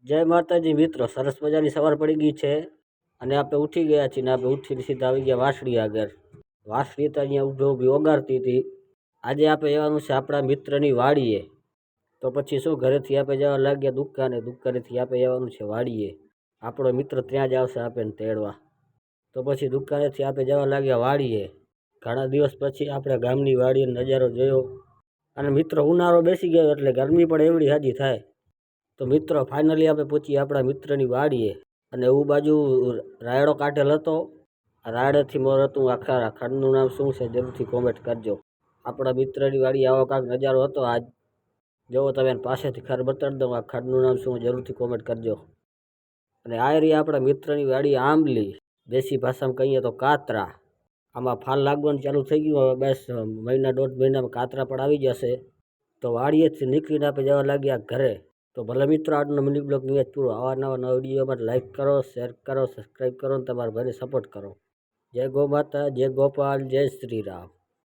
જય માતાજી મિત્રો, સરસ મજાની સવાર પડી ગઈ છે અને આપણે ઉઠી ગયા છીએ ને આપણે ઉઠીને સીધા આવી ગયા વાસળી આગળ. વાસળી તો અહીંયા ઊભી ઓગાળતી હતી. આજે આપણે જવાનું છે આપણા મિત્રની વાડીએ. તો પછી શું, ઘરેથી આપણે જવા લાગ્યા દુકાનેથી આપણે જવાનું છે વાડીએ. આપણો મિત્ર ત્યાં જ આવશે આપણને તેડવા. તો પછી દુકાનેથી આપણે જવા લાગ્યા વાડીએ. ઘણા દિવસ પછી આપણે ગામની વાડીનો નજારો જોયો અને મિત્રો ઉનાળો બેસી ગયો એટલે ગરમી પણ એવડી હાજી થાય. તો મિત્રો ફાઇનલી આપણે પહોંચી આપણા મિત્રની વાડીએ અને એવું બાજુ રાયડો કાઢેલ હતો. રાયડેથી મોર હતું. આખા ખંડનું નામ શું છે જરૂરથી કોમેન્ટ કરજો. આપણા મિત્રની વાડી આવો કાંક નજારો હતો આજ. જોવો તમે પાસેથી ખર બતાડી દઉં. આ ખંડનું નામ શું જરૂરથી કોમેન્ટ કરજો. અને આ રહી આપણા મિત્રની વાડી આંબલી, દેશી ભાષામાં કહીએ તો કાતરા. આમાં ફાલ લાગવાનું ચાલુ થઈ ગયું. હવે બસ મહિના દોઢ મહિનામાં કાતરા પણ આવી જશે. તો વાડીએથી નીકળીને આપણે જવા લાગ્યા ઘરે. તો ભલે મિત્રો આજનો મિની બ્લોગ નિવેદ પૂરો. આવા નવા વિડીયો માટે લાઈક કરો, શેર કરો, સબસ્ક્રાઈબ કરો અને તમારા ભાઈને સપોર્ટ કરો. જય ગો માતા, જય ગોપાલ, જય શ્રી રામ.